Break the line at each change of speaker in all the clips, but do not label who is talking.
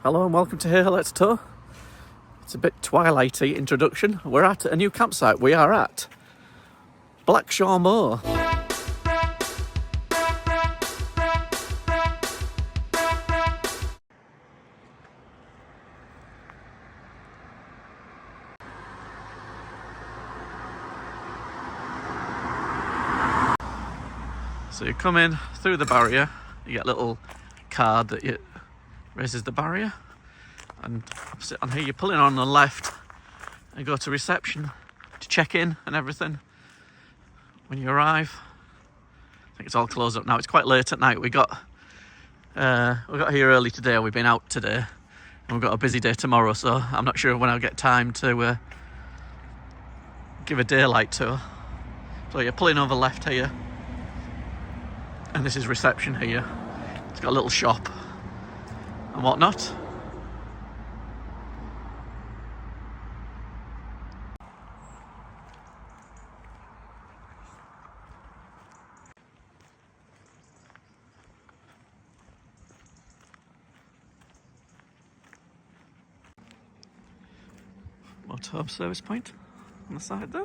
Hello and welcome to Here Let's Tour. It's a bit twilighty introduction. We're at a new campsite. We are at Blackshaw Moor. So you come in through the barrier, you get a little card that raises the barrier, and opposite on here you're pulling on the left and go to reception to check in and everything. When you arrive, I think it's all closed up now. It's quite late at night. We got here early today. We've been out today and we've got a busy day tomorrow, so I'm not sure when I'll get time to give a daylight tour. So you're pulling over left here, and this is reception here. It's got a little shop and whatnot. Motorhome service point on the side there.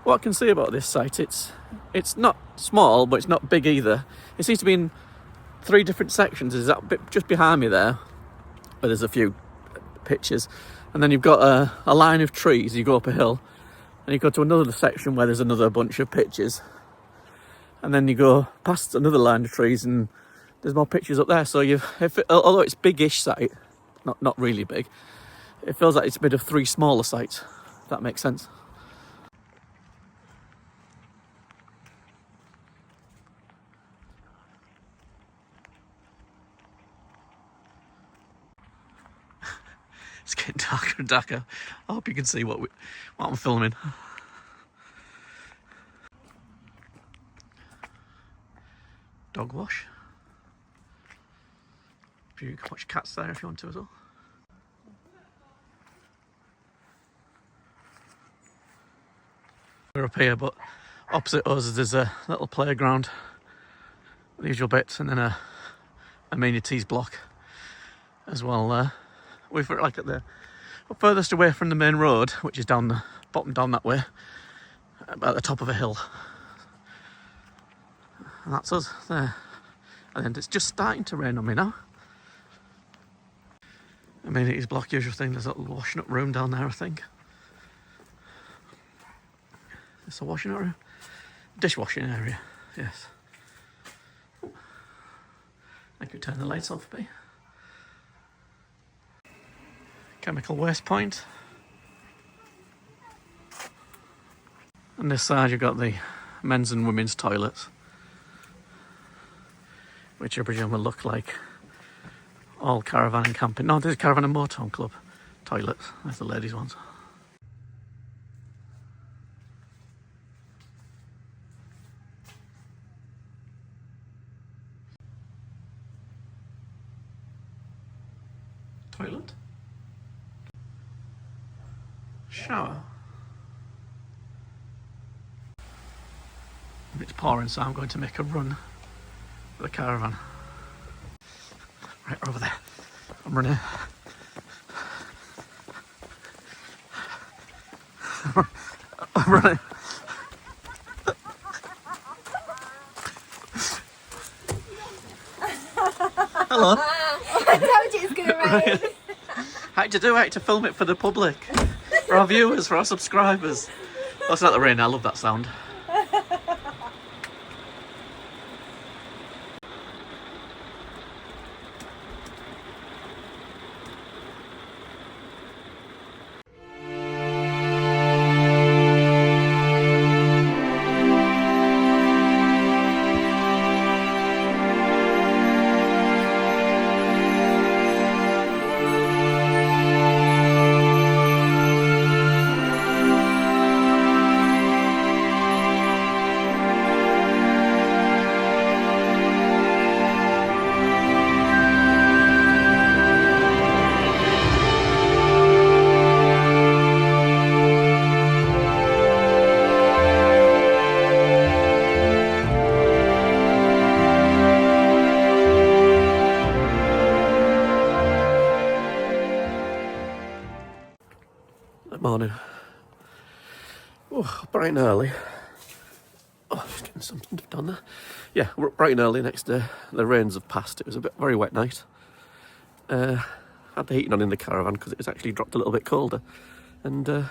What I can see about this site, it's not small, but it's not big either. It seems to be in 3 different sections. There's that bit just behind me there, where there's a few pitches, and then you've got a line of trees. You go up a hill, and you go to another section where there's another bunch of pitches, and then you go past another line of trees, and there's more pitches up there. So although it's big-ish site, not really big, it feels like it's a bit of 3 smaller sites, if that makes sense. It's getting darker and darker. I hope you can see what I'm filming. Dog wash. You can watch cats there if you want to as well. We're up here, but opposite us there's a little playground, the usual bits, and then a amenities block as well there. We're like at the furthest away from the main road, which is down the bottom down that way, at the top of a hill. And that's us there. And it's just starting to rain on me now. Amenities block, usual thing. There's a little washing up room down there, I think. It's a washing up room? Dishwashing area, yes. I could turn the lights off, B. Chemical waste point. On this side you've got the men's and women's toilets, which I presume will look like all caravan and camping. No, this is Caravan and Motorhome Club toilets. There's the ladies' ones. Toilet. Shower. It's pouring, so I'm going to make a run for the caravan. Right over there. I'm running. I'm running. Hello.
I told you it's going to rain.
I had to film it for the public, for our viewers, for our subscribers. Oh, it's not the rain. I love that sound. morning. Oh, bright and early. Oh, just getting something done there. Yeah, we're bright and early next day. The rains have passed. It was a very wet night. Had the heating on in the caravan because it was actually dropped a little bit colder. And I'm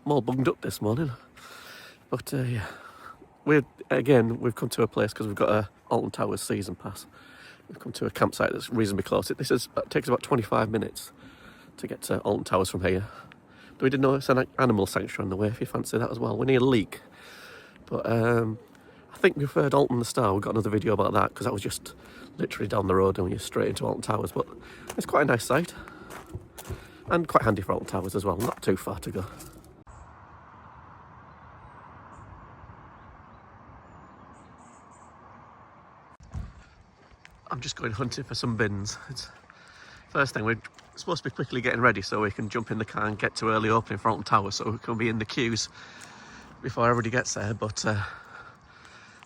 all bunged up this morning. But yeah, we've come to a place because we've got a Alton Towers season pass. We've come to a campsite that's reasonably close. It takes about 25 minutes to get to Alton Towers from here. But we did notice an animal sanctuary on the way, if you fancy that as well. We're near Leek. But I think we've heard Alton the Star. We've got another video about that because that was just literally down the road and you're straight into Alton Towers. But it's quite a nice site. And quite handy for Alton Towers as well. Not too far to go. I'm just going hunting for some bins. First thing, we're supposed to be quickly getting ready so we can jump in the car and get to early opening for Alton Towers so we can be in the queues before everybody gets there. But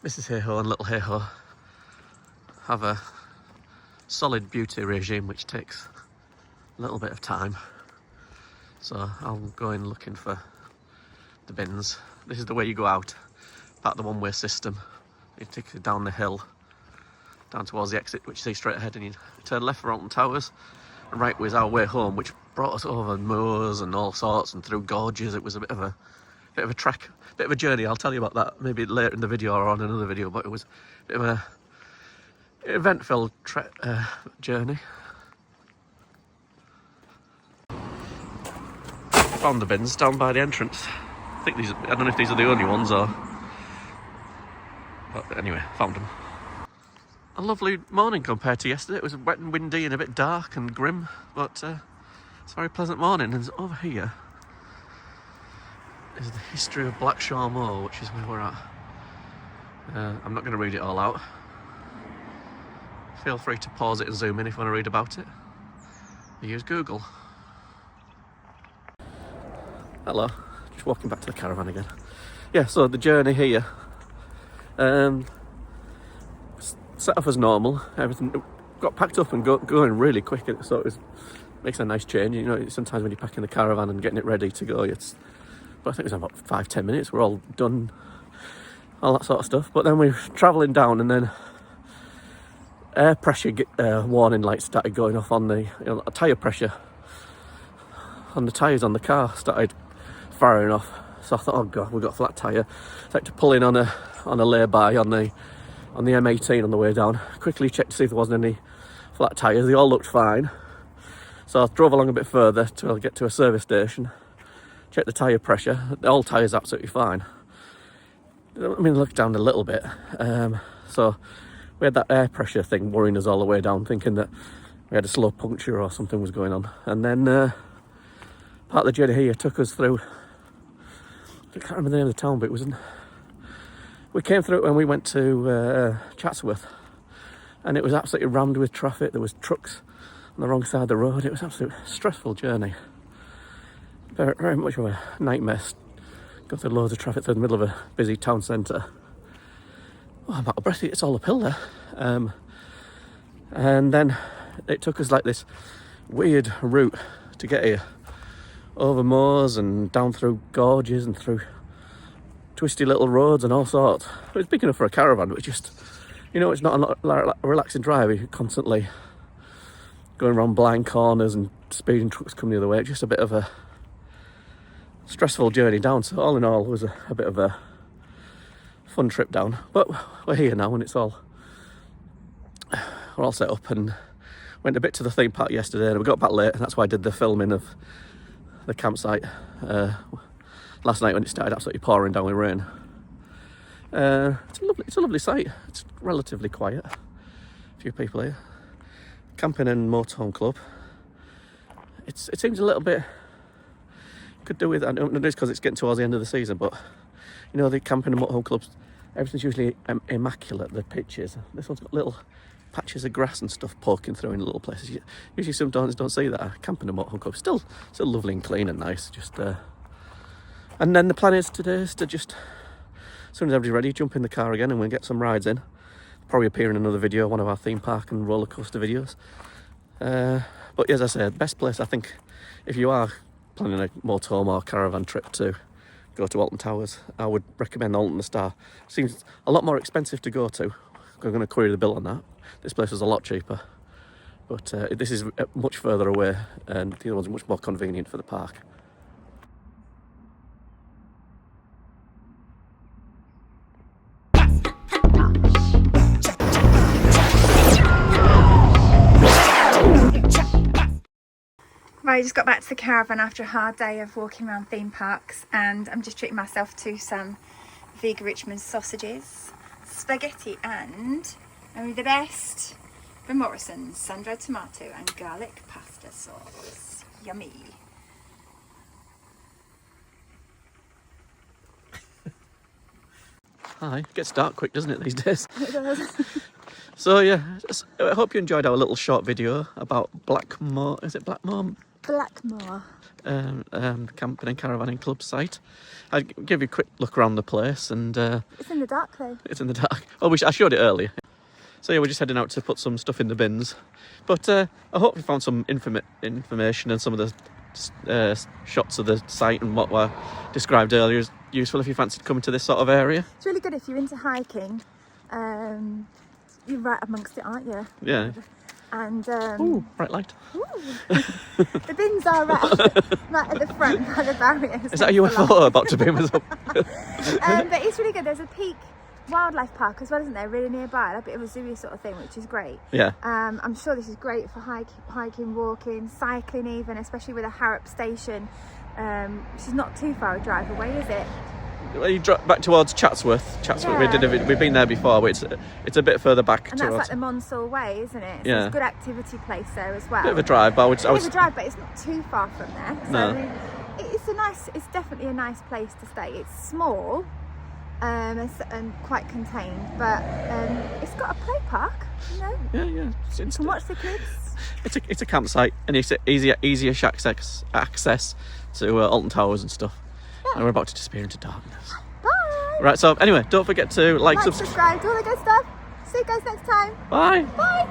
Mrs. Hey-Ho and Little Hey-Ho have a solid beauty regime which takes a little bit of time. So I'll go in looking for the bins. This is the way you go out, part of the one-way system. You take it down the hill, down towards the exit, which you see straight ahead, and you turn left for Alton Towers, and right was our way home, which brought us over moors and all sorts and through gorges. It was a bit of a trek, a bit of a journey. I'll tell you about that maybe later in the video or on another video, but it was a bit of a event-filled journey. Found the bins down by the entrance. I don't know if these are the only ones or... But anyway, found them. A lovely morning compared to yesterday. It was wet and windy and a bit dark and grim, but it's a very pleasant morning. And over here is the history of Blackshaw Moor, which is where we're at. I'm not going to read it all out. Feel free to pause it and zoom in if you want to read about it. I use Google. Hello, just walking back to the caravan again. Yeah, so the journey here. Set off as normal. Everything got packed up and going really quick, so it makes a nice change. You know, sometimes when you're packing the caravan and getting it ready to go, but I think it was about 5-10 minutes. We're all done, all that sort of stuff. But then we're travelling down, and then air pressure warning lights started going off on the tyre pressure on the tyres on the car started firing off. So I thought, oh god, we've got a flat tyre. So I had to pull in on a lay-by on the M18 on the way down. Quickly checked to see if there wasn't any flat tyres. They all looked fine. So I drove along a bit further to get to a service station. Checked the tyre pressure. All tyres absolutely fine. I mean, looked down a little bit. So we had that air pressure thing worrying us all the way down, thinking that we had a slow puncture or something was going on. And then part of the journey here took us through, I can't remember the name of the town, but it was we came through and we went to Chatsworth, and it was absolutely rammed with traffic. There was trucks on the wrong side of the road. It was an absolutely stressful journey. Very, very much of a nightmare. Go through loads of traffic through the middle of a busy town centre. Oh, I'm out of breath. It's all uphill there. And then it took us like this weird route to get here. Over moors and down through gorges and through twisty little roads and all sorts. It was big enough for a caravan, but just, it's not a relaxing drive. You're constantly going around blind corners and speeding trucks coming the other way. It's just a bit of a stressful journey down. So all in all, it was a bit of a fun trip down. But we're here now, and we're all set up, and went a bit to the theme park yesterday, and we got back late, and that's why I did the filming of the campsite last night when it started absolutely pouring down with rain. It's a lovely site. It's relatively quiet. A few people here. Camping and Motorhome Club. It seems a little bit, could do with, I don't know if it's because it's getting towards the end of the season, but the camping and Motorhome Clubs, everything's usually immaculate, the pitches. This one's got little patches of grass and stuff poking through in little places. Usually sometimes don't see that. Camping and Motorhome Club, still lovely and clean and nice. Just and then the plan is today is to just, as soon as everybody's ready, jump in the car again and we'll get some rides in. Probably appear in another video, one of our theme park and roller coaster videos. But as I said, best place I think if you are planning a motorhome or caravan trip to go to Alton Towers, I would recommend Alton the Star. Seems a lot more expensive to go to. I'm going to query the bill on that. This place was a lot cheaper, but this is much further away, and the other one's much more convenient for the park.
Right, I just got back to the caravan after a hard day of walking around theme parks, and I'm just treating myself to some Vega Richmond sausages, spaghetti, and only the best from Morrison's sun-dried tomato and garlic pasta sauce. Yummy.
Hi, it gets dark quick, doesn't it, these days?
It does.
So yeah, I hope you enjoyed our little short video about Blackmoor. Is it Blackmoor?
Blackmoor.
Camping and Caravanning Club site. I'll give you a quick look around the place, and
It's in the dark though.
it's in the dark. Oh, I showed it earlier. So yeah, we're just heading out to put some stuff in the bins. But I hope you found some information and some of the shots of the site and what were described earlier is useful if you fancied coming to this sort of area.
It's really good if you're into hiking. You're right amongst it, aren't you?
Yeah.
And
Ooh, bright light.
the bins are right at the front by the barriers.
Is that a UFO about to beam us up?
But it's really good. There's a peak wildlife park as well, isn't there? Really nearby, like a bit of a zoo sort of thing, which is great.
Yeah.
I'm sure this is great for hiking, walking, cycling even, especially with a Harrop station, which is not too far a drive away, is it?
Well, you drop back towards Chatsworth.
Yeah.
We've been there before, but it's a bit further back
And that's
towards.
like the Monsall Way, isn't it? So
Yeah.
it's a good activity place there as well.
Bit of a drive, but
Bit of a drive, but it's not too far from there. So
No.
it's definitely a nice place to stay. It's small, and quite contained, but it's got a play park, you know.
Yeah.
You can watch the kids.
It's a campsite, and it's easier access to Alton Towers and stuff. And we're about to disappear into darkness.
Bye.
Right, so anyway, don't forget to like,
Subscribe, do all the good stuff. See you guys next time.
Bye.
Bye.